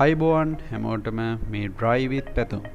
අයිබෝවන් හැමෝටම මේ drive with පැතුම්.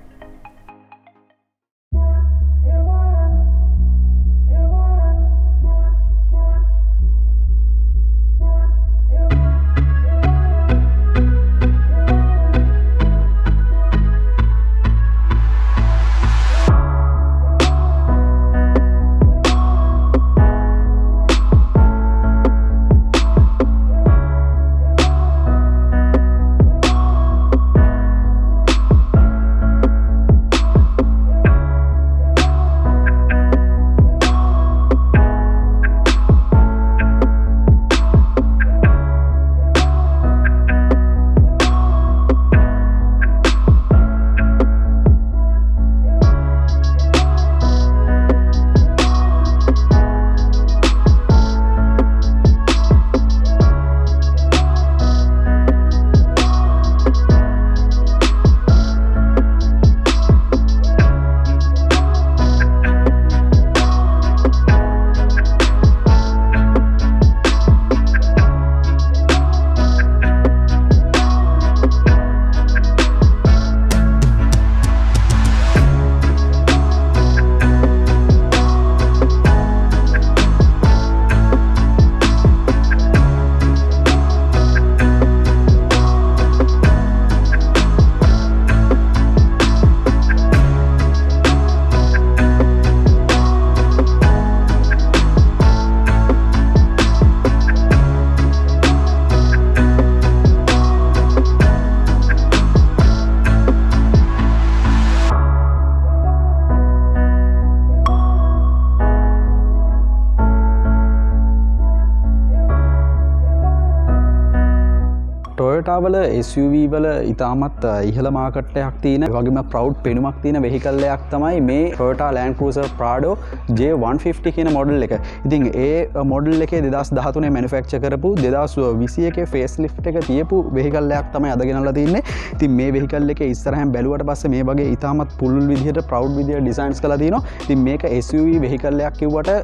Toyota වල SUV වල ඉතාමත් ඉහළ මාකට් එකක් තියෙන වගේම ප්‍රවුඩ් පෙනුමක් තියෙන වෙහිකල් එකක් තමයි මේ Toyota Land Cruiser Prado J150 කියන මොඩල් එක. ඉතින් ඒ මොඩල් එකේ 2013 මැනුෆැක්චර් කරපු 2021 ෆේස් ලිෆ්ට් එක තියපු වෙහිකල් එකක් තමයි අද ගෙනල්ලා තින්නේ. ඉතින් මේ වෙහිකල් එකේ ඉස්සරහින් බැලුවට පස්සේ මේ වගේ ඉතාමත් පුළුල් විදිහට ප්‍රවුඩ් විදිහට ඩිසයින්ස් කරලා තිනවා. ඉතින් මේක SUV වෙහිකල් එකක් කිව්වට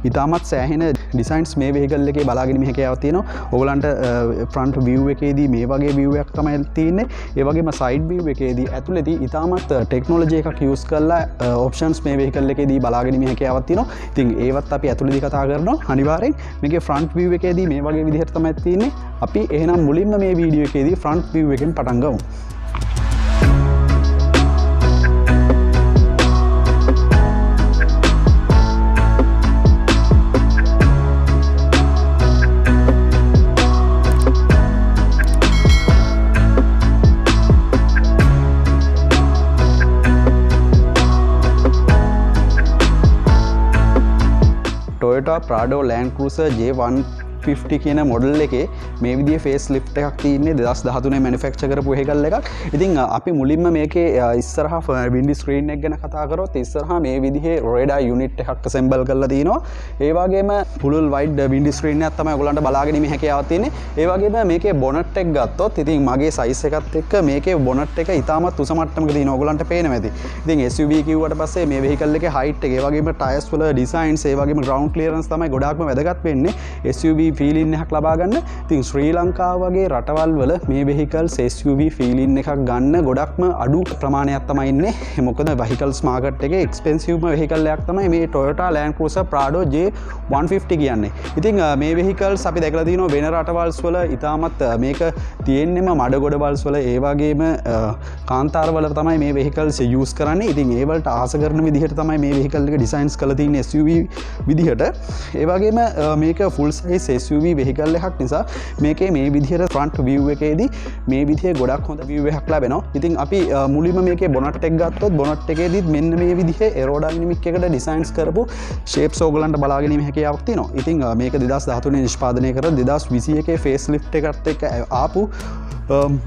ඉතාමත් සෑහෙන ඩිසයින්ස් මේ වෙහිකල් එකේ බලාගෙන හැකියාවක් තියෙනවා. ඔයගලන්ට ෆ්‍රන්ට් view එකේදී මේ වගේ view එකක් තමයි තියෙන්නේ. ඒ වගේම side view එකේදී ඇතුළේදී ඉතාමත් ටෙක්නොලොජි එකක් use කරලා options මේ වෙහිකල් එකේදී බලාගෙන හැකියාවක් තියෙනවා. ඉතින් ඒවත් අපි ඇතුළේදී කතා කරනවා. අනිවාර්යෙන් මේකේ front view එකේදී මේ වගේ විදිහට තමයි තියෙන්නේ. අපි එහෙනම් මුලින්ම මේ වීඩියෝ එකේදී front view එකෙන් පටන් ගමු. Toyota Prado Land Cruiser J150 කියන මොඩල් එකේ මේ විදිහේ ෆේස් ලිෆ්ට් එකක් තියෙන්නේ 2013 මැනුෆැක්චර් කරපු වෙහිකල් එකක්. ඉතින් අපි මුලින්ම මේකේ ඉස්සරහා වින්ඩි ස්ක්‍රීන් එක ගැන කතා කරොත් ඉස්සරහා මේ විදිහේ රේඩාර් යුනිට් එකක් assemble කරලා තිනවා. ඒ වගේම පුළුල් වයිඩ් වින්ඩි ස්ක්‍රීන් එකක් තමයි ඔයගලන්ට බලාගෙන ඉන්න හැකියාවක් තියෙන්නේ. ඒ වගේම මේකේ බොනට් එක ගත්තොත් ඉතින් මගේ සයිස් එකත් එක්ක මේකේ බොනට් එක ඉතාමත් උස මට්ටමක තියෙනවා. ඔයගලන්ට පේනවා ඇති. ඉතින් SUV කිව්වට පස්සේ මේ වෙහිකල් එකේ height එක ඒ වගේම ටයර්ස් වල ඩිසයින්ස් ඒ වගේම ground clearance තමයි ගොඩාක්ම වැදගත් වෙන්නේ. SUV ෆීලින් එකක් ලබා ගන්න. ඉතින් ශ්‍රී ලංකාව වගේ රටවල් වල මේ වෙහිකල්ස් SUV ෆීලින් එකක් ගන්න ගොඩක්ම අඩු ප්‍රමාණයක් තමයි ඉන්නේ. මොකද වෙහිකල්ස් මාකට් එකේ එක්ස්පෙන්සිව්ම වෙහිකල් එකක් තමයි මේ Toyota Land Cruiser Prado J150 කියන්නේ. ඉතින් මේ වෙහිකල්ස් අපි දැකලා තියෙනවා වෙන රටවල්ස් වල ඉතාමත් මේක තියෙන්නේම මඩ ගොඩවල්ස් වල ඒ වගේම කාන්තාර වල තමයි මේ වෙහිකල්ස් යූස් කරන්නේ. ඉතින් ඒ වලට ආස කරන විදිහට තමයි මේ වෙහිකල් එක ඩිසයින්ස් කරලා තියෙන්නේ SUV විදිහට. ඒ වගේම මේක full size SUV වෙහිකල් එකක් නිසා මේකේ මේ විදිහට ෆ්‍රන්ට් view එකේදී මේ විදිහේ ගොඩක් හොඳ view එකක් ලැබෙනවා. ඉතින් අපි මුලින්ම මේකේ බොනට් එක ගත්තොත් බොනට් එකේදීත් මෙන්න මේ විදිහේ ඒරෝඩයිනමික් එකට ඩිසයින්ස් කරපු ෂේප්ස් ඕගලන්ට බලාගෙන ඉන්න හැකියාවක් තියෙනවා. ඉතින් මේක 2013 නිෂ්පාදනය කරලා 2021 ෆේස් ලිෆ්ට් එකත් එක්ක ආපු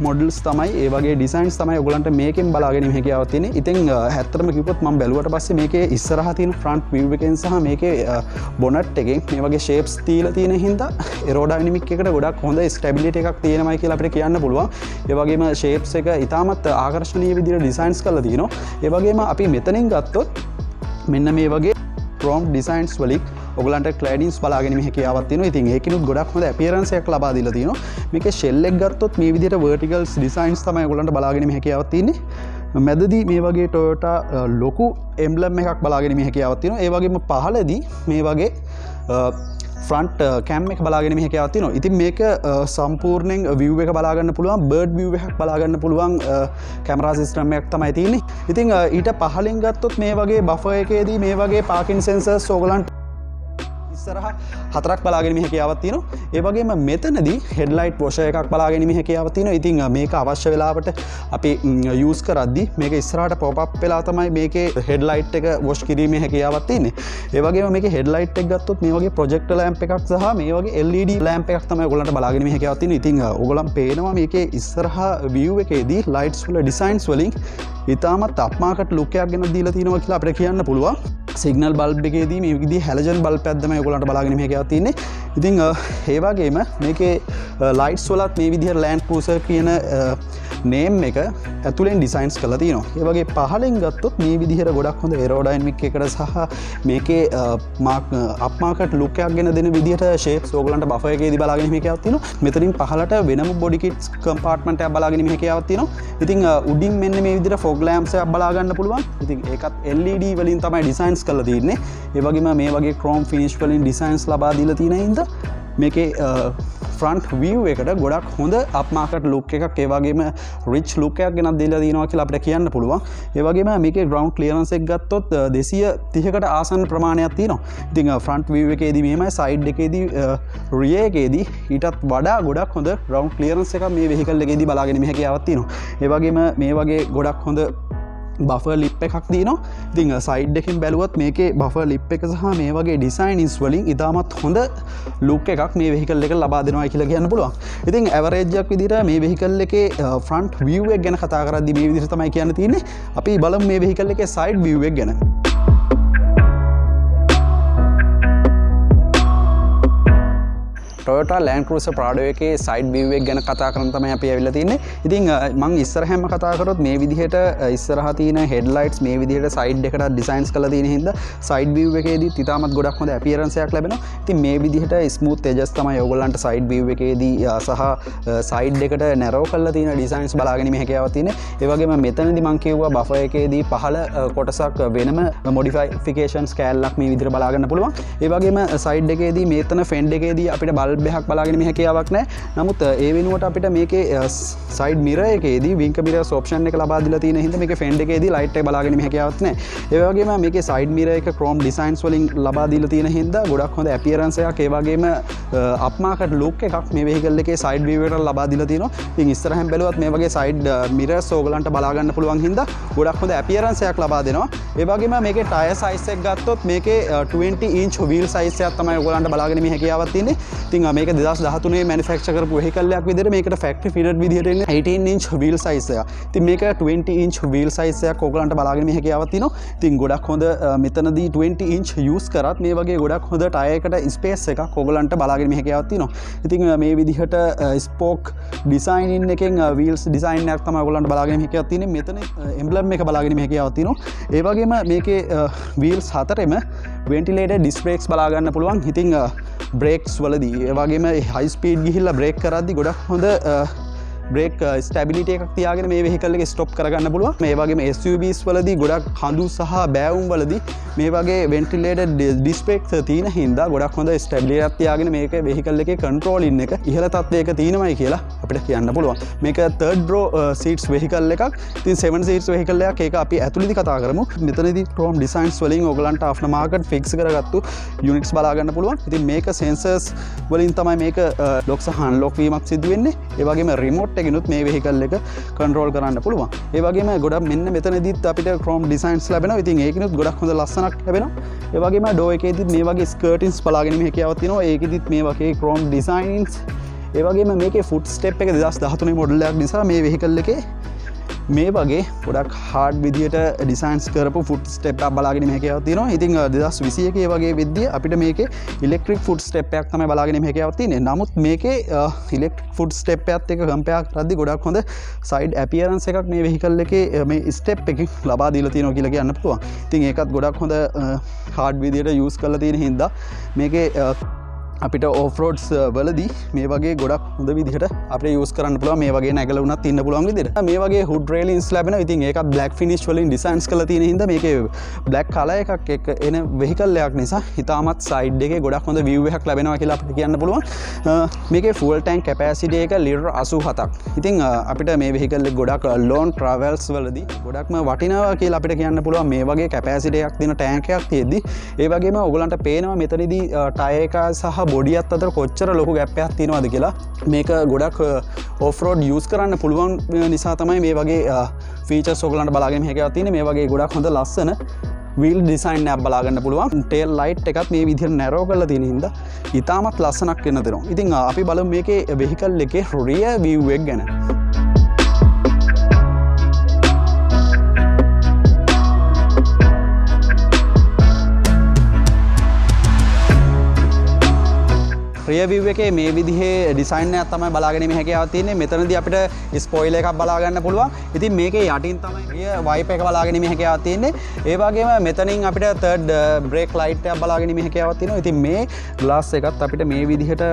මොඩල්ස් තමයි ඒ වගේ ඩිසයින්ස් තමයි ඔයගලන්ට මේකෙන් බලාගෙන ඉන්න හැකියාවක් තියෙන්නේ. ඉතින් ඇත්තටම කිව්වොත් මම බැලුවට පස්සේ මේකේ ඉස්සරහා තියෙන ෆ්‍රන්ට් view එකෙන් සහ මේකේ බොනට් එකෙන් මේ වගේ ෂේප්ස් තියලා තියෙන හින්දා ඒරෝඩයිනමික් එකට ගොඩක් හොඳ ස්ටැබිලිටි එකක් තියෙනමයි කියලා අපිට කියන්න පුළුවන්. ඒ වගේම ෂේප්ස් එක ඉතාමත් ආකර්ෂණීය විදිහට ඩිසයින්ස් කරලා තියෙනවා. ඒ වගේම අපි මෙතනින් ගත්තොත් මෙන්න මේ වගේ chrome designs වලින් ඔයගලන්ට ක්ලෑඩින්ස් බලා ගැනීම හැකියාවක් තියෙනවා. ඉතින් ඒකිනුත් ගොඩක් හොඳ අපියරන්ස් එකක් ලබා දීලා තියෙනවා. මේකේ ෂෙල් එක ගත්තොත් මේ විදිහට verticals designs තමයි ඔයගලන්ට බලා ගැනීම හැකියාවක් තියෙන්නේ. මැදදී මේ වගේ Toyota ලොකු එම්බ්ලම් එකක් බලා ගැනීම හැකියාවක් තියෙනවා. ඒ වගේම පහළදී මේ වගේ ෆ්‍රන්ට් කැම් එක බලාගෙන හැකියාවක් තියෙනවා. ඉතින් මේක සම්පූර්ණයෙන් view එක බලා ගන්න පුළුවන් bird view එකක් බලා ගන්න පුළුවන් කැමරා සිස්ටම් එකක් තමයි තියෙන්නේ. ඉතින් ඊට පහලින් ගත්තොත් මේ වගේ බෆර් එකේදී මේ වගේ පාකින් සෙන්සර්ස් ඕගලන්ට ඉස්සරහ 4ක් බලාගෙන හැකියාවක් තියෙනවා. ඒ වගේම මෙතනදී හෙඩ්ලයිට් වොෂර් එකක් බලාගෙන හැකියාවක් තියෙනවා. ඉතින් මේක අවශ්‍ය වෙලාවට අපි යූස් කරද්දී මේක ඉස්සරහට පොප් අප් වෙලා තමයි මේකේ හෙඩ්ලයිට් එක වොෂ් කිරීමේ හැකියාවක් තියෙන්නේ. ඒ වගේම මේකේ හෙඩ්ලයිට් එක ගත්තොත් මේ වගේ ප්‍රොජෙක්ටර් ලැම්ප් එකක් සහ මේ වගේ LED ලැම්ප් එකක් තමයි ඔයගොල්ලන්ට බලාගෙන හැකියාවක් තියෙන්නේ. ඉතින් ඔයගොල්ලන් පේනවා මේකේ ඉස්සරහ view එකේදී lights වල designs වලින් ඉතාමත් අප්මාකට ලුක් එකක් ගෙනත් දීලා තියෙනවා කියලා අපිට කියන්න පුළුවන්. සිගනල් බල්බ් එකේදී මේ විදිහේ හැලජන් බල්බ් එකක් තමයි ඔයගොල්ලන්ට බලාගෙන මේකයක් තියෙන්නේ. ඉතින් ඒ වගේම මේකේ ලයිට්ස් වලත් මේ විදිහට ලෑන්ඩ් ක්‍රූසර් කියන නේම් එක ඇතුලෙන් ඩිසයින්ස් කරලා තියෙනවා. ඒ වගේ පහලින් ගත්තොත් මේ විදිහට ගොඩක් හොඳ ඒරෝඩයිනමික් එකකට සහ මේකේ අප් මාකට් ලුක් එකක් ගෙන දෙන විදිහට ෂේප්ස් ඕගලන්ට බෆර් එකේදී බලාගෙන මේකයක් තියෙනවා. මෙතනින් පහලට වෙනම බොඩි කිට්ස් කම්පාර්ට්මන්ට් එකක් බලාගෙන මේකයක් තියෙනවා. ඉතින් උඩින් මෙන්න මේ විදිහට ෆොග් ලෑම්ප්ස් එකක් බලා ගන්න පුළුවන්. ඉතින් ඒකත් LED වලින් තමයි ඩිසයින්ස් කරලා තියෙන්නේ. ඒ වගේම මේ වගේ ක්‍රෝම් ෆිනිෂ් වලින් ඩිසයින්ස් ලබා දීලා තියෙන හින්දා මේකේ ෆ්‍රන්ට් view එකට ගොඩක් හොඳ අප්මාකට් ලුක් එකක් ඒ වගේම රිච් ලුක් එකක් ගෙනත් දීලා තියෙනවා කියලා අපිට කියන්න පුළුවන්. ඒ වගේම මේකේ ග්‍රවුන්ඩ් ක්ලියරන්ස් එක ගත්තොත් 230කට ආසන්න ප්‍රමාණයක් තියෙනවා. ඉතින් ෆ්‍රන්ට් view එකේදී මෙහෙමයි, සයිඩ් එකේදී රියර් එකේදී ඊටත් වඩා ගොඩක් හොඳ ග්‍රවුන්ඩ් ක්ලියරන්ස් එකක් මේ වෙහිකල් එකේදී බලාගෙන මේ හැකියාවක් තියෙනවා. ඒ වගේම මේ වගේ ගොඩක් හොඳ බෆර් ලිප් එකක් තියෙනවා. ඉතින් සයිඩ් එකකින් බැලුවොත් මේකේ බෆර් ලිප් එක සහ මේ වගේ ඩිසයින්ස් වලින් ඉතාමත් හොඳ ලුක් එකක් මේ වෙහිකල් එක ලබා දෙනවා කියලා කියන්න පුළුවන්. ඉතින් ඇවරේජ් එකක් විදිහට මේ වෙහිකල් එකේ ෆ්‍රන්ට් view එක ගැන කතා කරද්දී මේ විදිහට තමයි කියන්න තියෙන්නේ. අපි බලමු මේ වෙහිකල් එකේ සයිඩ් view එක ගැන. Toyota Land Cruiser Prado එකේ side view එක ගැන කතා කරන තමයි අපි ඇවිල්ලා තින්නේ. ඉතින් මම ඉස්සරහම කතා කරොත් මේ විදිහට ඉස්සරහා තියෙන headlights මේ විදිහට side එකට designs කරලා තියෙන හින්දා side view එකේදී ඉතාමත් ගොඩක් හොඳ appearance එකක් ලැබෙනවා. ඉතින් මේ විදිහට smooth edges තමයි ඔයගොල්ලන්ට side view එකේදී සහ side එකට narrow කරලා තියෙන designs බලාගෙන මේ හැකියාවක් තියෙන්නේ. ඒ වගේම මෙතනදී මම කියුවා buffer එකේදී පහළ කොටසක් වෙනම modifications කෑල්ලක් මේ විදිහට බලා ගන්න පුළුවන්. ඒ වගේම side එකේදී මෙතන fend එකේදී අපිට බල්බ් එකක් බලාගෙන මේ හැකියාවක් නැහැ. නමුත් ඒ වෙනුවට අපිට මේකේ side mirror එකේදී wing mirrors option එක ලබා දීලා තියෙන හින්දා මේකේ fend එකේදී light එක බලාගෙන මේ හැකියාවක් නැහැ. ඒ වගේම මේකේ side mirror එක chrome designs වලින් ලබා දීලා තියෙන හින්දා ගොඩක් හොඳ appearance එකක් ඒ වගේම upmarket look එකක් මේ vehicle එකේ side view එකට ලබා දීලා තියෙනවා. ඉතින් ඉස්සරහින් බැලුවත් මේ වගේ side mirrors ඕගලන්ට බලා ගන්න පුළුවන් හින්දා ගොඩක් හොඳ appearance එකක් ලබා දෙනවා. ඒ වගේම මේකේ tire size එක ගත්තොත් මේකේ 20 inch wheel size එකක් තමයි ඕගලන්ට බලාගෙන මේ හැකියාවක් තියෙන්නේ. ඉතින් මේක 2013 manufacture කරපු vehicle එකක් විදිහට මේකට factory fitted විදිහට එන්නේ 18 inch wheel size එක. ඉතින් මේක 20 inch wheel size එකක් ඕගලන්ට බලාගෙන මේ හැකියාවක් තියෙනවා. ඉතින් ගොඩක් හොඳ මෙතනදී 20 inch use කරත් මේ වගේ ගොඩක් හොඳ tire එකට space එකක් ඕගලන්ට බලාගෙන මේ හැකියාවක් තියෙනවා. ඉතින් මේ විදිහට spoke design එකෙන් wheels design එකක් තමයි ඕගලන්ට බලාගෙන මේ හැකියාවක් තියෙන්නේ. මෙතන emblem එක බලාගෙන මේ හැකියාවක් තියෙනවා. ඒ වගේම මේකේ wheels හතරෙම ventilated disc brakes බලා ගන්න පුළුවන්. ඉතින් brakes වලදී ඒ වගේම high speed ගිහිල්ලා brake කරද්දී ගොඩක් හොඳ brake stability එකක් තියාගෙන මේ vehicle එක stop කරගන්න පුළුවන්. මේ වගේම SUVs වලදී ගොඩක් හඳු සහ බෑවුම් වලදී මේ වගේ ventilated disc brakes තියෙන හින්දා ගොඩක් හොඳ stability එකක් තියාගෙන මේක vehicle එකේ controlling එක ඉහළ තත්ත්වයක තියෙනමයි කියලා අපිට කියන්න පුළුවන්. මේක third row seats vehicle එකක්. ඉතින් 7 seats vehicle එකක්. ඒක අපි ඇතුළේදී කතා කරමු. මෙතනදී chrome designs වලින් ඔයගලන්ට after market fix කරගත්තු units බලා ගන්න පුළුවන්. ඉතින් මේක sensors වලින් තමයි මේක lock සහ unlock වීමක් සිදු වෙන්නේ. ඒ වගේම remote එකනොත් මේ vehicle එක control කරන්න පුළුවන්. ඒ වගේම ගොඩක් මෙන්න මෙතනදීත් අපිට chrome designs ලැබෙනවා. ඉතින් ඒකිනුත් ගොඩක් හොඳ ලස්සනක් ලැබෙනවා. ඒ වගේම door එකේදීත් මේ වගේ skirtings බලාගෙන මේ හැකියාවක් තියෙනවා. ඒකෙදිත් මේ වගේ chrome designs ඒ වගේම මේකේ foot step එක 2013 මොඩල් එකක් නිසා මේ vehicle එකේ මේ වගේ ගොඩක් හාඩ් විදියට ඩිසයින්ස් කරපු ෆුට් ස්ටෙප් එකක් බලාගෙන මේ හැකියාවක් තියෙනවා. ඉතින් 2021 වගේ වෙද්දී අපිට මේකේ ඉලෙක්ට්‍රික් ෆුට් ස්ටෙප් එකක් තමයි බලාගෙන මේ හැකියාවක් තියෙන්නේ. නමුත් මේකේ ඉලෙක්ට්‍රික් ෆුට් ස්ටෙප් එකත් එක්ක කම්පෙයාර් කරද්දී ගොඩක් හොඳ සයිඩ් අපියරන්ස් එකක් මේ වෙහිකල් එකේ මේ ස්ටෙප් එකකින් ලබා දීලා තියෙනවා කියලා කියන්න පුළුවන්. ඉතින් ඒකත් ගොඩක් හොඳ හාඩ් විදියට යූස් කරලා තියෙන හින්දා මේකේ අපිට ඕෆ්රෝඩ්ස් වලදී මේ වගේ ගොඩක් හොඳ විදිහට අපිට යූස් කරන්න පුළුවන්. මේ වගේ නැගල වුණත් ඉන්න පුළුවන් විදිහට. මේ වගේ හුඩ් රේලින්ස් ලැබෙනවා. ඉතින් ඒකත් බ්ලැක් ෆිනිෂ් වලින් ඩිසයින්ස් කරලා තියෙන හින්දා මේකේ බ්ලැක් කලර් එකක් එක්ක එන වෙහිකල් එකක් නිසා හිතාමත් සයිඩ් එකේ ගොඩක් හොඳ view එකක් ලැබෙනවා කියලා අපිට කියන්න පුළුවන්. මේකේ ෆුවල් ටැන්ක් කැපැසිටි එක ලීටර් 87ක්. ඉතින් අපිට මේ වෙහිකල් එක ගොඩක් ලොන් ට්‍රැවල්ස් වලදී ගොඩක්ම වටිනවා කියලා අපිට කියන්න පුළුවන්. මේ වගේ කැපැසිටි එකක් දෙන ටැන්ක් එකක් තියෙද්දි ඒ වගේම ඔයගලන්ට පේනවා මෙතනදී ටයර් එක සහ බොඩියත් අතර කොච්චර ලොකු ගැප් එකක් තියෙනවද කියලා. මේක ගොඩක් ඔෆ් රෝඩ් යූස් කරන්න පුළුවන් නිසා තමයි මේ වගේ ෆීචර්ස් ඔයගලන්ට බලාගෙන හැකියාවක් තියෙන්නේ. මේ වගේ ගොඩක් හොඳ ලස්සන වීල් ඩිසයින් එකක් බලාගන්න පුළුවන්. ටේල් ලයිට් එකත් මේ විදිහට නැරෝ කරලා තියෙන හින්දා ඉතාමත් ලස්සනක් වෙන දෙනවා. ඉතින් අපි බලමු මේකේ වෙහිකල් එකේ රියර් view එක ගැන. රියර් view එකේ මේ විදිහේ ඩිසයින් එකක් තමයි බලාගෙන මේ හැකියාවක් තියෙන්නේ. මෙතනදී අපිට ස්පොයිලර් එකක් බලා ගන්න පුළුවන්. ඉතින් මේකේ යටින් තමයි රියර් වයිප් එක බලාගෙන මේ හැකියාවක් තියෙන්නේ. ඒ වගේම මෙතනින් අපිට තර්ඩ් බ්‍රේක් ලයිට් එකක් බලාගෙන මේ හැකියාවක් තියෙනවා. ඉතින් මේ ග්ලාස් එකත් අපිට මේ විදිහට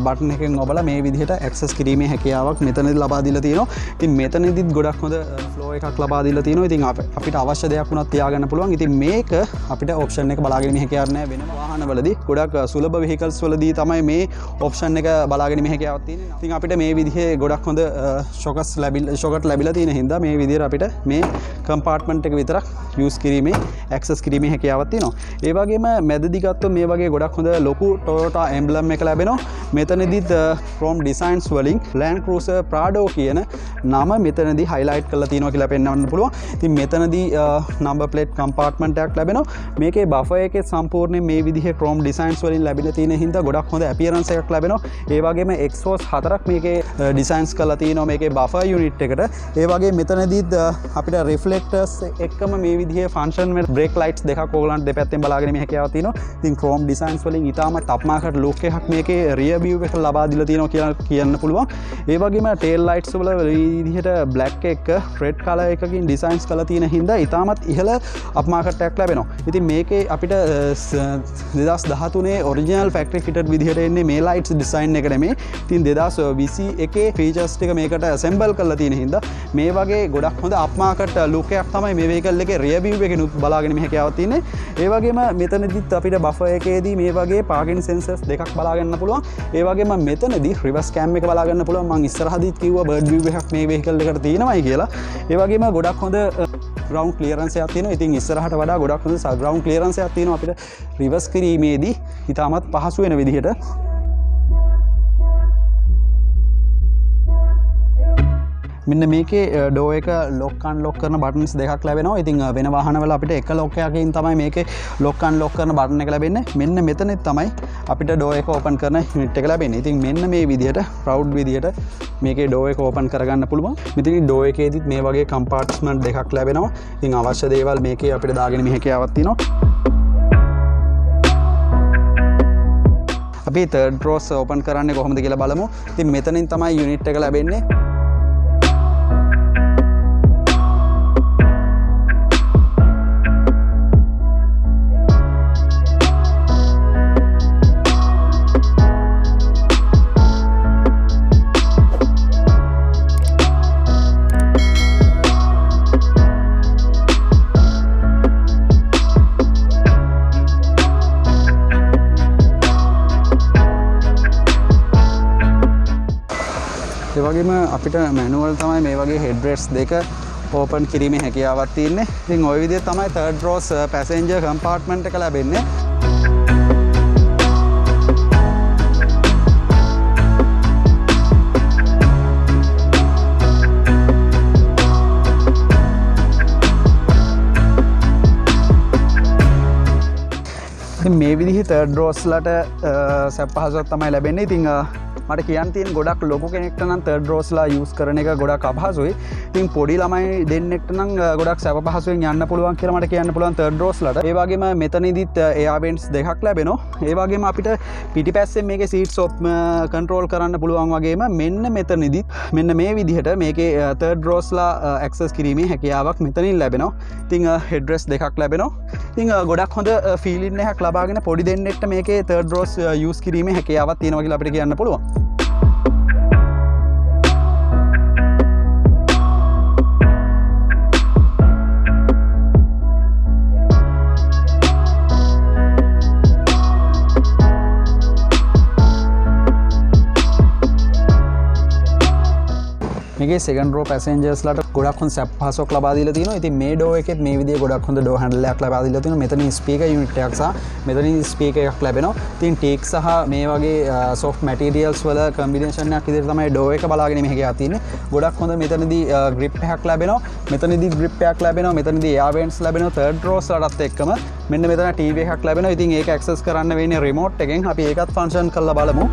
බටන් එකෙන් ඔබලා මේ විදිහට ඇක්සස් කිරීමේ හැකියාවක් මෙතනදී ලබා දීලා තියෙනවා. ඉතින් මෙතනදිත් ගොඩක් හොඳ ෆ්ලෝ එකක් ලබා දීලා තියෙනවා. ඉතින් අපිට අවශ්‍ය දෙයක් වුණත් තියාගන්න පුළුවන්. ඉතින් මේක අපිට ඔප්ෂන් එක බලාගෙන මේ හැකියාවක් නැහැ. වෙන වාහනවලදී ගොඩක් සුලභ වෙහිකල්ස් වලදී තමයි මේ ඔප්ෂන් එක බලාගෙන මේ හැකියාවක් තියෙනවා. ඉතින් අපිට මේ විදිහේ ගොඩක් හොඳ ෂොකට් ලැබිලා තියෙන හින්දා මේ විදිහට අපිට මේ කම්පාර්ට්මන්ට් එක විතරක් යූස් කිරීමේ ඇක්සස් කිරීමේ හැකියාවක් තියෙනවා. ඒ වගේම මැදදී ගත්තොත් මේ වගේ ගොඩක් හොඳ ලොකු Toyota emblem එක ලැබෙනවා. මෙතනදිත් chrome designs වලින් Land Cruiser Prado කියන නම මෙතනදී highlight කරලා තියෙනවා කියලා පෙන්වන්න පුළුවන්. ඉතින් මෙතනදී number plate compartment එකක් ලැබෙනවා. මේකේ buffer එකේ සම්පූර්ණයෙන් මේ විදිහේ chrome designs වලින් ලැබිලා තියෙන හින්දා ගොඩක් හොඳ appearance එකක් ලැබෙනවා. ඒ වගේම exhaust 4ක් මේකේ ඩිසයින්ස් කරලා තියෙනවා මේකේ බෆර් යුනිට් එකට. ඒ වගේ මෙතනදීත් අපිට රිෆ්ලෙක්ටර්ස් එක්කම මේ විදිහේ ෆන්ක්ෂන් වෙන බ්‍රේක් ලයිට්ස් දෙකක් ඕගලන්ට දෙපැත්තෙන් බලාගෙන මේ හැකියාවක් තියෙනවා. ඉතින් chrome designs වලින් ඊටාම top market look එකක් මේකේ rear view එක ලබා දීලා තියෙනවා කියලා කියන්න පුළුවන්. ඒ වගේම tail lights වල විදිහට black එක red color එකකින් ඩිසයින්ස් කරලා තියෙන හින්දා ඊටාමත් ඉහළ up market එකක් ලැබෙනවා. ඉතින් මේකේ අපිට 2013 original factory fitted විදිහට එන්නේ මේ ලයිට්ස් ඩිසයින් එක නෙමෙයි. ඉතින් 2021 ෆීචර්ස් ටික මේකට ඇසෙම්බල් කරලා තියෙන හින්දා මේ වගේ ගොඩක් හොඳ අප් මාකට් ලුක් එකක් තමයි මේ වෙහිකල් එකේ රියර් view එකෙනුත් බලාගෙන මේ හැකියාවක් තියෙන්නේ. ඒ වගේම මෙතනදිත් අපිට බෆර් එකේදී මේ වගේ පාර්කින් සෙන්සර්ස් දෙකක් බලා ගන්න පුළුවන්. ඒ වගේම මෙතනදී රිවර්ස් කැම් එක බලා ගන්න පුළුවන්. මම ඉස්සරහදීත් කිව්වා බර්ඩ් view එකක් මේ වෙහිකල් එකට තියෙනවායි කියලා. ඒ වගේම ගොඩක් හොඳ ග්‍රවුන්ඩ් ක්ලියරන්ස් එකක් තියෙනවා. ඉතින් ඉස්සරහට වඩා ගොඩක් හොඳ ග්‍රවුන්ඩ් ක්ලියරන්ස් එකක් තියෙනවා අපිට රිවර්ස් කිරීමේදී ඉතාමත් පහසු වෙන විදිහට. මෙන්න මේකේ ඩෝ එක ලොක් අන්ලොක් කරන බටන්ස් දෙකක් ලැබෙනවා. ඉතින් වෙන වාහනවල අපිට එක ලොක් එකකින් තමයි මේකේ ලොක් අන්ලොක් කරන බටන් එක ලැබෙන්නේ. මෙන්න මෙතනෙත් තමයි අපිට ඩෝ එක ඕපන් කරන යුනිට් එක ලැබෙන්නේ. ඉතින් මෙන්න මේ විදිහට ප්‍රවුඩ් විදිහට මේකේ ඩෝ එක ඕපන් කරගන්න පුළුවන්. මෙතන ඩෝ එකේදීත් මේ වගේ කම්පාර්ට්මන්ට් දෙකක් ලැබෙනවා. ඉතින් අවශ්‍ය දේවල් මේකේ අපිට දාගෙන මේ හැකියාවක් තියෙනවා. අපි third rows ඕපන් කරන්නේ කොහොමද කියලා බලමු. ඉතින් මෙතනින් තමයි යුනිට් එක ලැබෙන්නේ. වගේම අපිට මැනුවල් තමයි මේ වගේ හෙඩ් රෙස්ට්ස් දෙක ඕපන් කිරීමේ හැකියාවක් තියෙන්නේ. ඉතින් ওই විදිහට තමයි third rows passenger compartment එක ලැබෙන්නේ. ඉතින් මේ විදිහේ third rows ලට සැප පහසුවක් තමයි ලැබෙන්නේ. ඉතින් මට කියන්න තියෙන ගොඩක් ලොකු කෙනෙක්ට නම් තර්ඩ් රෝස්ලා යූස් කරන එක ගොඩක් අපහසුයි. ඉතින් පොඩි ළමයි දෙන්නෙක්ට නම් ගොඩක් සැප පහසුවෙන් යන්න පුළුවන් කියලා මට කියන්න පුළුවන් තර්ඩ් රෝස්ලාට. ඒ වගේම මෙතනදිත් එයා වෙන්ට්ස් දෙකක් ලැබෙනවා. ඒ වගේම අපිට පිටිපැත්තෙන් මේකේ සීට්ස් කන්ට්‍රෝල් කරන්න පුළුවන් වගේම මෙන්න මෙතනදිත් මෙන්න මේ විදිහට මේකේ තර්ඩ් රෝස්ලා ඇක්සස් කිරීමේ හැකියාවක් මෙතනින් ලැබෙනවා. ඉතින් හෙඩ්රෙස් දෙකක් ලැබෙනවා. ඉතින් ගොඩක් හොඳ ෆීලින් එකක් ලබාගෙන පොඩි දෙන්නෙක්ට මේකේ තර්ඩ් රෝස් යූස් කිරීමේ හැකියාවක් තියෙනවා කියලා අපිට කියන්න පුළුවන්. මේකේ සෙකන්ඩ් රෝ පැසෙන්ජර්ස්ලාට ගොඩක් හොඳ සැප පහසුවක් ලබා දීලා තිනවා. ඉතින් මේ ඩෝ එකෙත් මේ විදිහේ ගොඩක් හොඳ ඩෝ හැන්ඩල් එකක් ලබා දීලා තිනවා. මෙතනින් ස්පීකර් යුනිට් එකක් සහ මෙතනින් ස්පීකර් එකක් ලැබෙනවා. ඉතින් ටීක් සහ මේ වගේ සොෆ්ට් මැටීරියල්ස් වල කම්බිනේෂන් එකක් විදිහට තමයි ඩෝ එක බලාගෙන මේ හැකියාව තියෙන්නේ. ගොඩක් හොඳ මෙතනදී ග්‍රිප් එකක් ලැබෙනවා. මෙතනදී ග්‍රිප් එකක් ලැබෙනවා. මෙතනදී එයාර් වෙන්ට්ස් ලැබෙනවා. තර්ඩ් රෝස් වලටත් එක්කම මෙන්න මෙතන ටීවී එකක් ලැබෙනවා. ඉතින් ඒක ඇක්සස් කරන්න වෙන්නේ රිමෝට් එකෙන්. අපි ඒකත් ෆන්ක්ෂන් කරලා බලමු.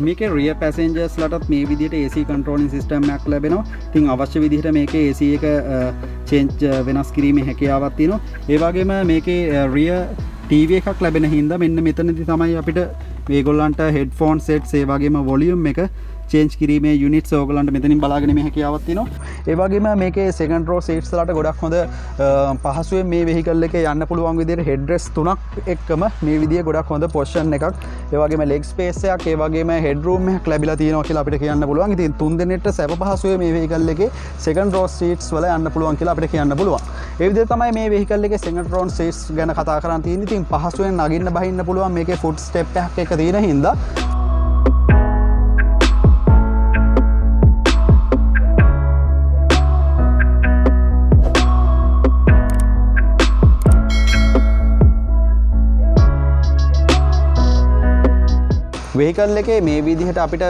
මේකේ රියර් පැසෙන්ජර්ස්ලාටත් මේ විදිහට AC කන්ට්‍රෝලින් සිස්ටම් එකක් ලැබෙනවා. ඉතින් අවශ්‍ය විදිහට මේකේ AC එක චේන්ජ් වෙනස් කිරීමේ හැකියාවක් තියෙනවා. ඒ වගේම මේකේ රියර් TV එකක් ලැබෙන හින්දා මෙන්න මෙතනදී තමයි අපිට මේගොල්ලන්ට හෙඩ්ෆෝන් සෙට්ස් ඒ වගේම වොලියුම් එක චේන්ජ් කිරීමේ යුනිට්ස් ඕගොල්ලන්ට මෙතනින් බලාගෙන මේ හැකියාවක් තියෙනවා. ඒ වගේම මේකේ සෙකන්ඩ් රෝ සීට්ස් වලට ගොඩක් හොඳ පහසුවෙන් මේ වෙහිකල් එකේ යන්න පුළුවන් විදිහට හෙඩ් රෙස්ට් තුනක් එක්කම මේ විදිහේ ගොඩක් හොඳ පොසිෂන් එකක්. ඒ වගේම ලෙග් ස්පේස් එකක්, ඒ වගේම හෙඩ් රූම් එකක් ලැබිලා තියෙනවා කියලා අපිට කියන්න පුළුවන්. ඉතින් තුන් දෙනෙක්ට සැප පහසුවෙන් මේ වෙහිකල් එකේ සෙකන්ඩ් රෝ සීට්ස් වල යන්න පුළුවන් කියලා අපිට කියන්න පුළුවන්. ඒ විදිහට තමයි මේ වෙහිකල් එකේ සෙකන්ඩ් රෝ සීට්ස් ගැන කතා කරන් තියෙන්නේ. ඉතින් පහසුවෙන් නගින්න බහින්න පුළුවන් මේකේ ෆුට් ස්ටෙප් එකක් එක තියෙන හින්දා වෙහිකල් එකේ මේ විදිහට අපිට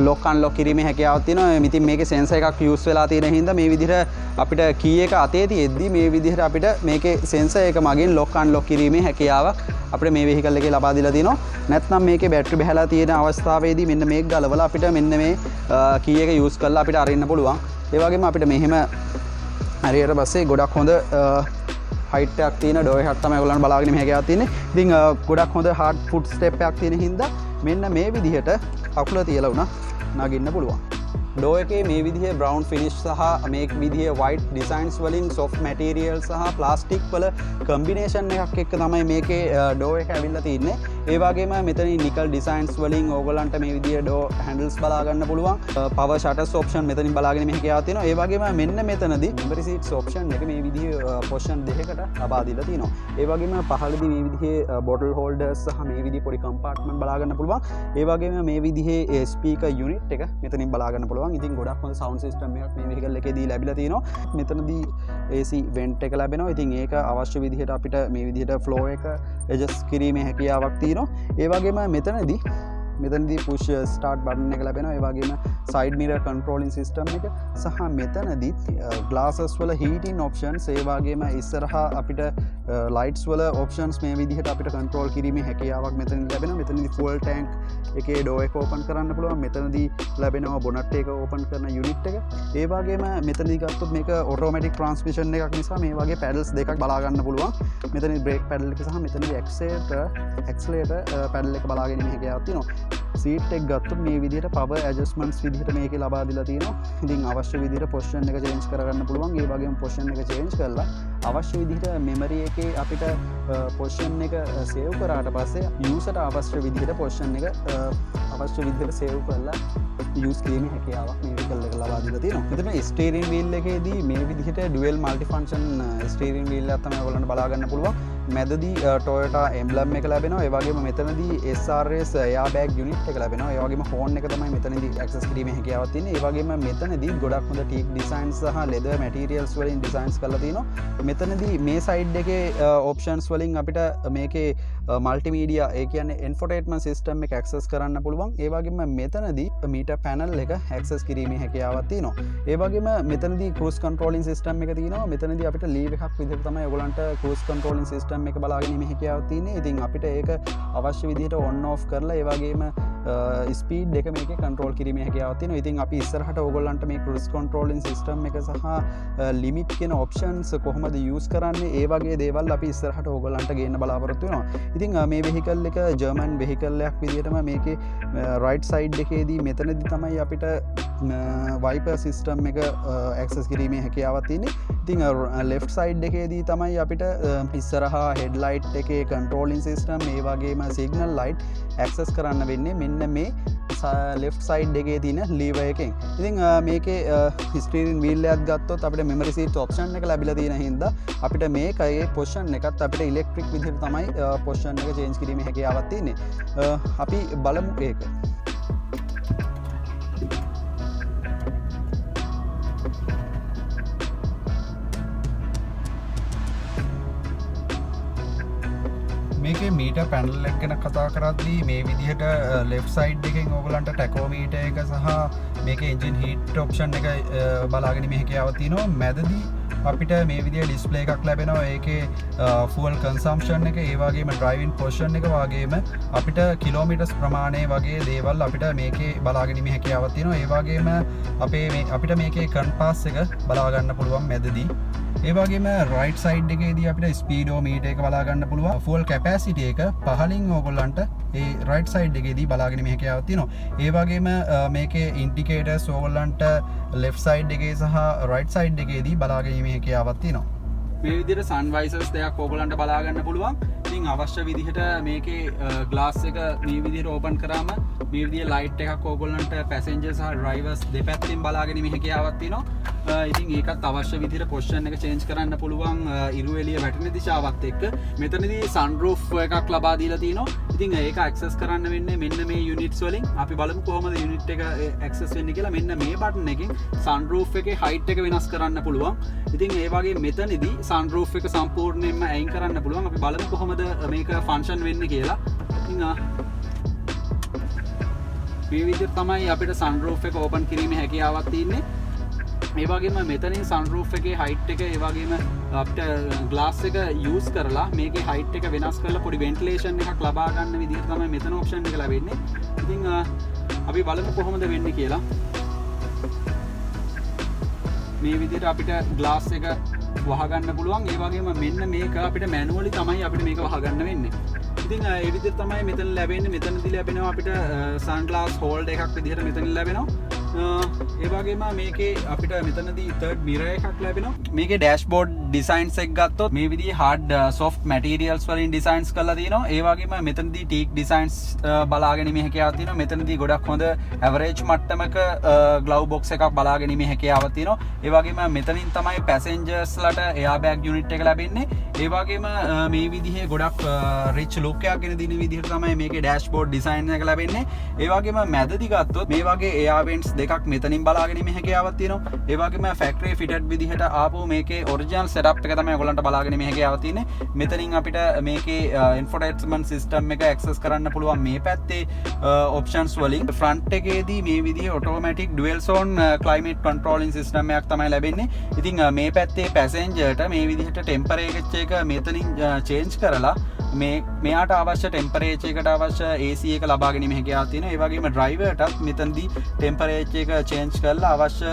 ලොක් අන්ලොක් කිරීමේ හැකියාවක් තියෙනවා. ඉතින් මේකේ සෙන්සර් එකක් යූස් වෙලා තියෙන හින්දා මේ විදිහට අපිට කී එක අතේ තියෙද්දි මේ විදිහට අපිට මේකේ සෙන්සර් එක මගින් ලොක් අන්ලොක් කිරීමේ හැකියාවක් අපිට මේ වෙහිකල් එකේ ලබා දීලා තියෙනවා. නැත්නම් මේකේ බැටරි බහලා තියෙන අවස්ථාවේදී මෙන්න මේක ගලවලා අපිට මෙන්න මේ කී එක යූස් කරලා අපිට අරින්න පුළුවන්. ඒ වගේම අපිට මෙහෙම හරියට පස්සේ ගොඩක් හොඳ හයිට් එකක් තියෙන ඩෝ එකක් තමයි ඔයගොල්ලන් බලාගෙන මේ හැකියාවක් තියෙන්නේ. ඉතින් ගොඩක් හොඳ හાર્ඩ් ෆුට් ස්ටෙප් එකක් තියෙන හින්දා මෙන්න මේ විදිහට අකුල තියලා උනා නගින්න පුළුවන්. ඩෝ එකේ මේ විදිහේ බ්‍රවුන් ෆිනිෂ් සහ මේ විදිහේ වයිට් ඩිසයින්ස් වලින් සොෆ්ට් මැටීරියල් සහ ප්ලාස්ටික් වල කම්බිනේෂන් එකක් එක්ක තමයි මේකේ ඩෝ එක ඇවිල්ලා තින්නේ. ඒ වගේම මෙතනින් නිකල් ඩිසයින්ස් වලින් ඕගොල්ලන්ට මේ විදිහේ ඩෝ හැන්ඩල්ස් බලා ගන්න පුළුවන්. පවර් ෂටර්ස් ඔප්ෂන් මෙතනින් බලාගෙන මේ හැකියාවක් තියෙනවා. ඒ වගේම මෙන්න මෙතනදී මෙමරි සීට්ස් ඔප්ෂන් එක මේ විදිහේ පොසිෂන් දෙකකට ලබා දීලා තිනවා. ඒ වගේම පහළදී මේ විදිහේ බොටල් හෝල්ඩර්ස් සහ මේ විදිහේ පොඩි කම්පාර්ට්මන්ට් බලා ගන්න පුළුවන්. ඒ වගේම මේ විදිහේ ස්පීකර් යුනිට් එක මෙතනින් බලා ගන්න පුළුවන්. ඉතින් ගොඩක් හොඳ සවුන්ඩ් සිස්ටම් එකක් මේ වෙහිකල් එකේදී ලැබිලා තිනවා. මෙතනදී AC වෙන්ට් එක ලැබෙනවා. ඉතින් ඒක අවශ්‍ය විදිහට අපිට මේ විදිහට ෆ්ලෝ එක ඇඩ්ජස්ට් කිරීමේ හැකියාවක් තියෙනවා. ඒ වගේම මෙතනදී පුෂ් ස්ටාර්ට් බටන් එක ලැබෙනවා. ඒ වගේම සයිඩ් මිරර් කන්ට්‍රෝලින් සිස්ටම් එක සහ මෙතනදී ග්ලාසස් වල හීටින් ඔප්ෂන්ස් ඒ වගේම ඉස්සරහා අපිට ලයිට්ස් වල ඔප්ෂන්ස් මේ විදිහට අපිට කන්ට්‍රෝල් කිරීමේ හැකියාවක් මෙතනින් ලැබෙනවා. මෙතනදී ෆුල් ටැන්ක් එකේ ඩෝ එක ඕපන් කරන්න පුළුවන්. මෙතනදී ලැබෙනවා බොනට් එක ඕපන් කරන යුනිට් එක. ඒ වගේම මෙතනදී ගත්තොත් මේක ඔටෝමැටික් ට්‍රාන්ස්මිෂන් එකක් නිසා මේ වගේ පැඩල්ස් දෙකක් බලා ගන්න පුළුවන්. මෙතනදී බ්‍රේක් පැඩල් එක සහ මෙතනදී ඇක්සලරේටර් පැඩල් එක බලාගෙන ඉන්න හැකියාවක් තියෙනවා. සීට් එක ගත්තොත් මේ විදිහට පවර් ඇඩ්ජස්ට්මන්ට්ස් විදිහට මේකේ ලබා දීලා තියෙනවා. ඉතින් අවශ්‍ය විදිහට පොසිෂන් එක චේන්ජ් කරගන්න පුළුවන්. ඒ වගේම පොසිෂන් එක චේන්ජ් කරලා අවශ්‍ය විදිහට මෙමරි එකේ අපිට පොසිෂන් එක සේව් කරාට පස්සේ යූසර්ට අවශ්‍ය විදිහට පොසිෂන් එක අවශ්‍ය විදිහට සේව් කරලා යූස් කිරීමේ හැකියාවක් මේ වෙහිකල් එක ලබා දීලා තියෙනවා. මෙතන ස්ටියරින් වීල් එකේදී මේ විදිහට dual multi function steering wheel එකක් තමයි ඔයගොල්ලන්ට බලා ගන්න පුළුවන්. මැදදී Toyota emblem එක ලැබෙනවා. ඒ වගේම මෙතනදී SRS airbag unit එක ලැබෙනවා. ඒ වගේම හෝන් එක තමයි මෙතනදී ඇක්සස් කිරීමේ හැකියාවක් තියෙන්නේ. ඒ වගේම මෙතනදී ගොඩක් හොඳ teak designs සහ leather materials වලින් designs කරලා තිනවා. මෙතනදී මේ side එකේ options වලින් අපිට මේකේ multimedia ඒ කියන්නේ infotainment system එක access කරන්න පුළුවන්. ඒ වගේම මෙතනදී මීටර් පැනල් එක ඇක්සස් කිරීමේ හැකියාවක් තියෙනවා. ඒ වගේම මෙතනදී ක්‍රූස් කන්ට්‍රෝලින් සිස්ටම් එක තියෙනවා. මෙතනදී අපිට ලීව් එකක් විදිහට තමයි ඔයගලන්ට ක්‍රූස් කන්ට්‍රෝලින් සිස්ටම් එක බලා ගැනීමේ හැකියාවක් තියෙන්නේ. ඉතින් අපිට ඒක අවශ්‍ය විදිහට ඔන් ඔෆ් කරලා ඒ වගේම ස්පීඩ් එක මේකේ කන්ට්‍රෝල් කිරීමේ හැකියාවක් තියෙනවා. ඉතින් අපි ඉස්සරහට ඕගොල්ලන්ට මේ ක්‍රූස් කන්ට්‍රෝලින් සිස්ටම් එක සහ ලිමිට් කියන ඔප්ෂන්ස් කොහොමද යූස් කරන්නේ ඒ වගේ දේවල් අපි ඉස්සරහට ඕගොල්ලන්ට ගේන්න බලාපොරොත්තු වෙනවා. ඉතින් මේ වෙහිකල් එක ජර්මන් වෙහිකල් එකක් විදිහටම මේකේ රයිට් සයිඩ් එකේදී මෙතනදී තමයි අපිට වයිපර් සිස්ටම් එක ඇක්සස් කිරීමේ හැකියාවක් තියෙන්නේ. ඉතින් ලෙෆ්ට් සයිඩ් එකේදී තමයි අපිට ඉස්සරහා හෙඩ්ලයිට් එකේ කන්ට්‍රෝලින් සිස්ටම් ඒ වගේම සිග්නල් ලයිට් ඇක්සස් කරන්න වෙන්නේ මෙන්න මේ ලෙෆ්ට් සයිඩ් එකේ තියෙන ලීවර් එකෙන්. ඉතින් මේකේ ස්ටීරින් වීල් එකක් ගත්තොත් අපිට මෙමරි සීට් ඔප්ෂන් එක ලැබිලා තියෙන හින්දා අපිට මේකේ පොසිෂන් එකත් අපිට ඉලෙක්ට්‍රික් විදිහට තමයි පොසිෂන් එක චේන්ජ් කිරීමේ හැකියාවක් තියෙන්නේ. අපි බලමු ඒක. මේකේ මීටර් පැනල් එක ගැන කතා කරද්දී මේ විදිහට ලෙෆ්ට් සයිඩ් එකෙන් ඕගලන්ට ටැකෝමීටර් එක සහ මේකේ එන්ජින් හීට් ඔප්ෂන් එක බලාගෙන මේ හැකියාවක් තියෙනවා. මැදදී අපිට මේ විදිහේ ඩිස්ප්ලේ එකක් ලැබෙනවා. ඒකේ ෆුවල් කන්සම්ප්ෂන් එක ඒ වගේම ඩ්‍රයිවිං පොසිෂන් එක වගේම අපිට කිලෝමීටර්ස් ප්‍රමාණය වගේ දේවල් අපිට මේකේ බලාගෙන මේ හැකියාවක් තියෙනවා. ඒ වගේම අපිට මේකේ කම්පාස් එක බලා ගන්න පුළුවන් මැදදී. ඒ වගේම රයිට් සයිඩ් එකේදී අපිට ස්පීඩෝමීටර් එක බලා ගන්න පුළුවන්. ෆුවල් කැපැසිටි එක පහලින් ඕගොල්ලන්ට ඒ රයිට් සයිඩ් එකේදී බලාගෙන මේ හැකියාවක් තියෙනවා. ඒ වගේම මේකේ ඉන්ඩිකේටර්ස් ඕගොල්ලන්ට ලෙෆ්ට් සයිඩ් එකේ සහ රයිට් සයිඩ් එකේදී බලාගෙන මේ හැකියාවක් තියෙනවා. මේ විදිහට සන් වයිසර්ස් දෙකක් ඕගොල්ලන්ට බලා ගන්න පුළුවන්. ඉතින් අවශ්‍ය විදිහට මේකේ ග්ලාස් එක මේ විදිහට ඕපන් කරාම මේ විදිහේ ලයිට් එකක් ඕගොල්ලන්ට පැසෙන්ජර් සහ ඩ්‍රයිවර්ස් දෙපැත්තෙන් බලාගෙන මේ හැකියාවක් තියෙනවා. ඉතින් ඒකත් අවශ්‍ය විදිහට පොසිෂන් එක චේන්ජ් කරන්න පුළුවන් ඉරු එළිය වැටෙන දිශාවත් එක්ක. මෙතනදී සන්රූෆ් එකක් ලබා දීලා තිනවා. ඉතින් ඒක ඇක්සස් කරන්න වෙන්නේ මෙන්න මේ යුනිට්ස් වලින්. අපි බලමු කොහොමද යුනිට් එක ඇක්සස් වෙන්නේ කියලා. මෙන්න මේ බටන් එකෙන් සන්රූෆ් එකේ හයිට් එක වෙනස් කරන්න පුළුවන්. ඉතින් ඒ වගේ මෙතනදී සන්රූෆ් එක සම්පූර්ණයෙන්ම අයින් කරන්න පුළුවන්. අපි බලමු කොහොමද මේක ෆන්ක්ෂන් වෙන්නේ කියලා. ඉතින් මේ විදිහට තමයි අපිට සන්රූෆ් එක ඕපන් කිරීමේ හැකියාවක් තියෙන්නේ. ඒ වගේම මෙතනින් සන්රූෆ් එකේ හයිට් එක ඒ වගේම අපිට ග්ලාස් එක යූස් කරලා මේකේ හයිට් එක වෙනස් කරලා පොඩි වෙන්ටිලේෂන් එකක් ලබා ගන්න විදිහට තමයි මෙතන ඔප්ෂන් එක ලැබෙන්නේ. ඉතින් අපි බලමු කොහොමද වෙන්නේ කියලා. මේ විදිහට අපිට ග්ලාස් එක වහගන්න පුළුවන්. ඒ වගේම මෙන්න මේක අපිට මැනුවලි තමයි අපිට මේක වහගන්න වෙන්නේ. ඉතින් ඒ විදිහට තමයි මෙතන ලැබෙන්නේ. මෙතනදී ලැබෙනවා අපිට සන් ග්ලාස් හෝල්ඩර් එකක් විදිහට මෙතන ලැබෙනවා. ඒ වගේම මේකේ අපිට මෙතනදී තර්ඩ් මිරර් එකක් ලැබෙනවා. මේකේ ඩෑෂ්බෝඩ් ඩිසයින්ස් එක ගත්තොත් මේ විදිහේ හાર્ඩ් සොෆ්ට් මැටීරියල්ස් වලින් ඩිසයින්ස් කරලා තියෙනවා. ඒ වගේම මෙතනදී ටීක් ඩිසයින්ස් බලාගැනීමේ හැකියාවක් තියෙනවා. මෙතනදී ගොඩක් හොඳ ඇවරේජ් මට්ටමක ග්ලව් බොක්ස් එකක් බලාගැනීමේ හැකියාවක් තියෙනවා. ඒ වගේම මෙතනින් තමයි පැසෙන්ජර්ස්ලට එයා බෑග් යුනිට් එක ලැබෙන්නේ. ඒ වගේම මේ විදිහේ ගොඩක් රිච් ලුක් එකක් ගෙන දින විදිහට තමයි මේකේ ඩෑෂ්බෝඩ් ඩිසයින් එක ලැබෙන්නේ. ඒ වගේම මැදදී ගත්තොත් මේ වගේ එයා වෙන්ට්ස් දෙකක් මෙතනින් බලාගැනීමේ හැකියාවක් තියෙනවා. ඒ වගේම ෆැක්ටරි ෆිටඩ් විදිහට ආපු මේකේ ඔරිජිනල් සෙටප් එක තමයි ඔයගලන්ට බලාගැනීමේ හැකියාවක් තියෙන්නේ. මෙතනින් අපිට මේකේ ඉන්ෆෝටේන්මන්ට් සිස්ටම් එක ඇක්සස් කරන්න පුළුවන් මේ පැත්තේ ඔප්ෂන්ස් වලින්. ෆ්‍රන්ට් එකේදී මේ විදිහේ automatic dual zone climate controlling system එකක් තමයි ලැබෙන්නේ. ඉතින් මේ පැත්තේ පැසෙන්ජර්ට මේ විදිහට ටෙම්පරේචර් එක මෙතනින් චේන්ජ් කරලා මෙයාට අවශ්‍ය ටෙම්පරේචර් එකට අවශ්‍ය AC එක ලබා ගැනීම හැකියාවක් තියෙනවා. ඒ වගේම ඩ්‍රයිවර්ටත් මෙතනදී ටෙම්පරේචර් එක චේන්ජ් කරලා අවශ්‍ය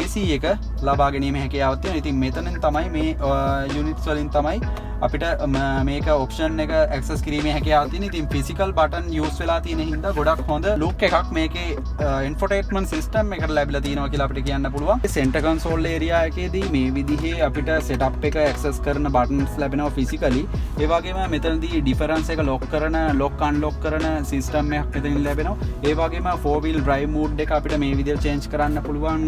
AC එක ලබා ගැනීම හැකියාවක් තියෙනවා. ඉතින් මෙතනින් තමයි මේ යුනිට්ස් වලින් තමයි අපිට මේක ඔප්ෂන් එක ඇක්සස් කිරීමේ හැකියාවක් තියෙනවා. ඉතින් ෆිසිකල් බටන් යූස් වෙලා තියෙන හින්දා ගොඩක් හොඳ ලුක් එකක් මේකේ ඉන්ෆෝටේන්මන්ට් සිස්ටම් එකට ලැබිලා තියෙනවා කියලා අපිට කියන්න පුළුවන්. සෙන්ටර් කන්සෝල් ඒරියා එකේදී මේ විදිහේ අපිට සෙටප් එක ඇක්සස් කරන බටන්ස් ලැබෙනවා ෆිසිකලි. ඒ වගේම මෙතනදී ඩිෆරන්ස් එක ලොක් කරන ලොක් අන්ලොක් කරන සිස්ටම් එකක් මෙතනින් ලැබෙනවා. ඒ වගේම 4 wheel drive mode එක අපිට මේ විදිහට චේන්ජ් කරන්න පුළුවන්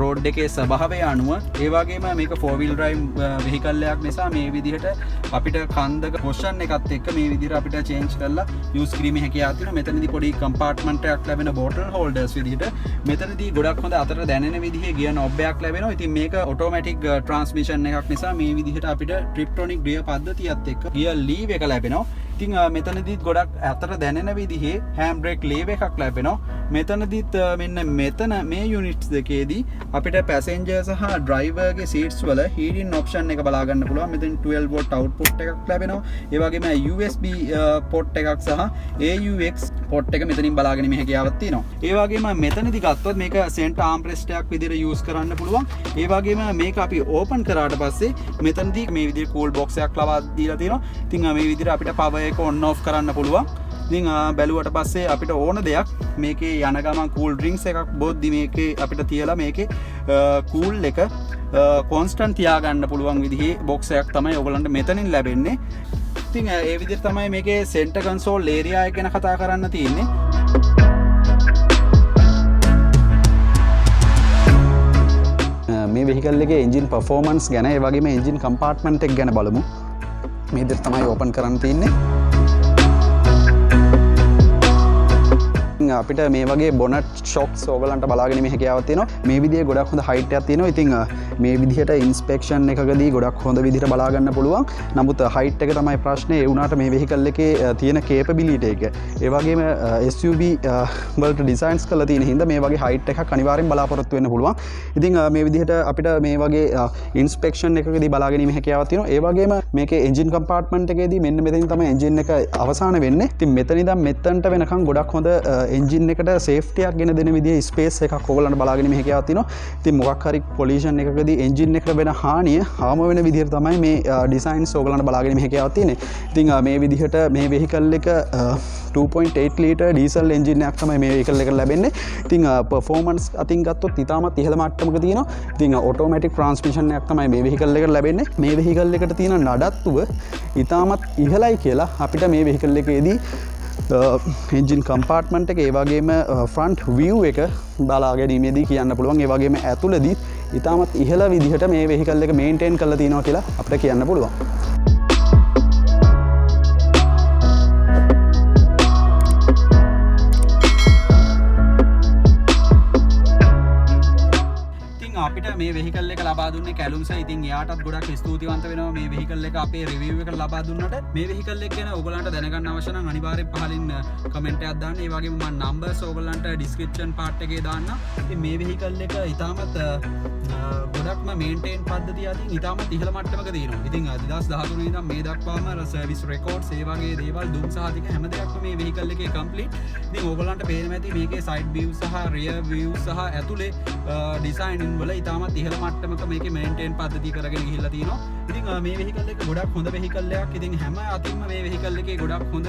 රෝඩ් එකේ ස්වභාවය අනුව. ඒ වගේම මේක 4 wheel drive vehicle එකක් නිසා මේ විදිහට අපිට කන්දක පොසිෂන් එකත් එක්ක මේ විදිහට අපිට චේන්ජ් කරලා යූස් කිරීමේ හැකියාවක් තියෙනවා. මෙතනදී පොඩි කම්පාර්ට්මන්ට් එකක් ලැබෙන බෝටල් හෝල්ඩර්ස් විදිහට. මෙතනදී ගොඩක් හොඳ අතට දැනෙන විදිහේ ගියර් නොබ් එකක් ලැබෙනවා. ඉතින් මේක ඔටෝමැටික් ට්‍රාන්ස්මිෂන් එකක් නිසා මේ විදිහට අපිට ට්‍රිප්ටොනික් ගියර් පද්ධතියත් එක්ක ගියර් ලීව් එක ලැබෙනවා. ඉතින් මෙතනදිත් ගොඩක් අතර දැනෙන විදිහේ හෑම් බ්‍රේක් ලේව් එකක් ලැබෙනවා. මෙතනදිත් මෙන්න මෙතන මේ යුනිට්ස් දෙකේදී අපිට පැසෙන්ජර් සහ ඩ්‍රයිවර්ගේ සීට්ස් වල හීටින් ඔප්ෂන් එක බලා ගන්න පුළුවන්. මෙතන 12 වෝල්ට් අවුට්පුට් එකක් ලැබෙනවා. ඒ වගේම USB පෝට් එකක් සහ AUX පෝට් එක මෙතනින් බලා ගැනීමේ හැකියාවක් තියෙනවා. ඒ වගේම මෙතනදී ගත්තොත් මේක සෙන්ටර් ආම් රෙස්ට් එකක් විදිහට යූස් කරන්න පුළුවන්. ඒ වගේම මේක අපි ඕපන් කරාට පස්සේ මෙතනදී මේ විදිහේ කූල් බොක්ස් එකක් ලබා දීලා තියෙනවා. ඉතින් මේ විදිහට අපිට පවර් එක ඔන් ඔෆ් කරන්න පුළුවන්. ඉතින් බැලුවට පස්සේ අපිට ඕන දෙයක් මේකේ යන ගමන් කූල් ඩ්‍රින්ක්ස් එකක් බොද්දි මේකේ අපිට තියලා මේකේ කූල් එක කොන්ස්ටන්ට් තියාගන්න පුළුවන් විදිහේ බොක්ස් එකක් තමයි ඔයගලන්ට මෙතනින් ලැබෙන්නේ. ඉතින් ඒ විදිහට තමයි මේකේ සෙන්ටර් කන්සෝල් ඒරියා එක ගැන කතා කරන්න තියෙන්නේ. මේ වෙහිකල් එකේ එන්ජින් පර්ෆෝමන්ස් ගැන ඒ වගේම එන්ජින් කම්පාර්ට්මන්ට් එක ගැන බලමු. මේ විදිහට තමයි ඕපන් කරන්න තියෙන්නේ. අපිට මේ වගේ බොනට් ෂොක්ස් ඕගලන්ට බලාගෙන හැකියාවක් තියෙනවා. මේ විදිහේ ගොඩක් හොඳ හයිට් එකක් තියෙනවා. ඉතින් මේ විදිහට ඉන්ස්පෙක්ෂන් එකකදී ගොඩක් හොඳ විදිහට බලා ගන්න පුළුවන්. නමුත් හයිට් එක තමයි ප්‍රශ්නේ. ඒ වුණාට මේ වෙහිකල් එකේ තියෙන කේපබිලිටි එක. ඒ වගේම SUV වලට ඩිසයින්ස් කරලා තියෙන හින්දා මේ වගේ හයිට් එකක් අනිවාර්යෙන් බලාපොරොත්තු වෙන්න පුළුවන්. ඉතින් මේ විදිහට අපිට මේ වගේ ඉන්ස්පෙක්ෂන් එකකදී බලා ගැනීම හැකියාවක් තියෙනවා. ඒ වගේම මේකේ එන්ජින් කම්පාර්ට්මන්ට් එකේදී මෙන්න මෙතනින් තමයි එන්ජින් එක අවසාන වෙන්නේ. ඉතින් මෙතන ඉඳන් මෙතනට වෙනකන් ගොඩක් හොඳ එන්ජින් එකට සේෆ්ටියක් ගෙන දෙන විදිහේ ස්පේස් එකක් ඕගලන්ට බලා ගැනීම හැකියාවක් තියෙනවා. ඉතින් මොකක් හරි කොලිෂන් එකකදී එන්ජින් එකට වෙන හානිය හාම වෙන විදිහට තමයි මේ ඩිසයින්ස් ඕගලන්ට බලා ගැනීම හැකියාවක් තියෙන්නේ. ඉතින් මේ විදිහට මේ වෙහිකල් එක 2.8 ලීටර් ඩීසල් එන්ජින් එකක් තමයි මේ වෙහිකල් එකට ලැබෙන්නේ. ඉතින් පර්ෆෝමන්ස් අතින් ගත්තොත් ඉතාමත් ඉහළ මට්ටමක තියෙනවා. ඉතින් ඔටෝමැටික් ට්‍රාන්ස්මිෂන් එකක් තමයි මේ වෙහිකල් එකට ලැබෙන්නේ. මේ වෙහිකල් එකට තියෙන නඩත්තුව ඉතාමත් ඉහළයි කියලා අපිට මේ වෙහිකල් එකේදී එන්ජින් කම්පාර්ට්මන්ට් එක ඒ වගේම ෆ්‍රන්ට් විව් එක බලා ගැනීමේදී කියන්න පුළුවන්. ඒ වගේම ඇතුළේදී ඉතාමත් ඉහළ විදිහට මේ වෙහිකල් එක මේන්ටේන් කරලා තියෙනවා කියලා අපිට කියන්න පුළුවන්. අපිට මේ වෙහිකල් එක ලබා දුන්නේ කැලුම්ස. ඉතින් එයාටත් ගොඩක් ස්තුතිවන්ත වෙනවා මේ වෙහිකල් එක අපේ රිවිව් එක ලබා දුන්නට. මේ වෙහිකල් එක ගැන ඔයගලන්ට දැනගන්න අවශ්‍ය නම් අනිවාර්යෙන් පහලින් කමෙන්ට් එකක් දාන්න. ඒ වගේම මම නම්බර්ස් ඔයගලන්ට ඩිස්ක්‍රිප්ෂන් පාර්ට් එකේ දාන්න. ඉතින් මේ වෙහිකල් එක ඉතාමත් ගොඩක්ම මේන්ටේන් පද්ධතිය අතින් ඉතාමත් ඉහළ මට්ටමක තියෙනවා. ඉතින් 2013 ඉඳන් මේ දක්වාම සර්විස් රෙකෝඩ්ස් ඒ වගේ දේවල් දුම් සහතික හැම දෙයක්ම මේ වෙහිකල් එකේ කම්ප්ලීට්. ඉතින් ඔයගලන්ට පේනවා ඇති මේකේ සයිඩ් view සහ rear view සහ ඇතුලේ ඩිසයිනින් වල ඉතාමත් ඉහළ මට්ටමක මේකේ මේන්ටේන් පද්ධතිය කරගෙන ගිහිල්ලා තියෙනවා. ඉතින් මේ වෙහිකල් එක ගොඩක් හොඳ වෙහිකල් එකක්. ඉතින් හැම අතින්ම මේ වෙහිකල් එකේ ගොඩක් හොඳ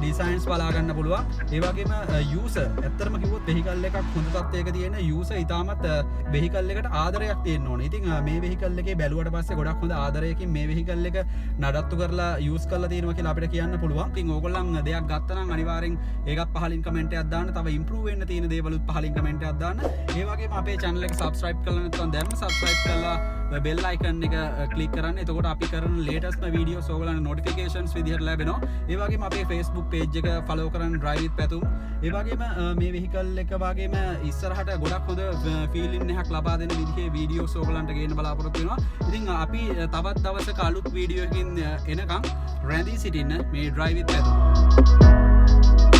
ඩිසයින්ස් බලා ගන්න පුළුවන්. ඒ වගේම යූසර් ඇත්තටම කිව්වොත් වෙහිකල් එකක් හොඳ තත්ත්වයක තියෙන යූසර් ඉතාමත් වෙහිකල් එකට ආදරයක් තියෙන්න ඕනේ. ඉතින් මේ වෙහිකල් එකේ බැලුවට පස්සේ ගොඩක් හොඳ ආදරයකින් මේ වෙහිකල් එක නඩත්තු කරලා යූස් කරලා තියෙනවා කියලා අපිට කියන්න පුළුවන්. ඉතින් ඕගොල්ලන් දෙයක් ගත්තා නම් අනිවාර්යෙන් ඒකත් පහලින් කමෙන්ට් එකක් දාන්න. තව ඉම්ප්‍රූව් වෙන්න තියෙන දේවලුත් පහලින් කමෙන්ට් එකක් දාන්න. ඒ වගේම අපේ channel එක subscribe කරලා නැත්නම් දැන්ම subscribe කරලා bell icon එක click කරන්න. එතකොට අපි කරන latest videos ඔයගොල්ලන්ට notifications විදිහට ලැබෙනවා. ඒ වගේම අපේ Facebook page එක follow කරන්න drive with පැතුම්. ඒ වගේම මේ vehicle එක වගේම ඉස්සරහට ගොඩක් හොඳ feeling එකක් ලබා දෙන විදිහේ videos ඔයගොල්ලන්ට ගේන්න බලාපොරොත්තු වෙනවා. ඉතින් අපි තවත් දවසක අලුත් video එකකින් එනකම් රැඳී සිටින්න මේ drive with පැතුම්.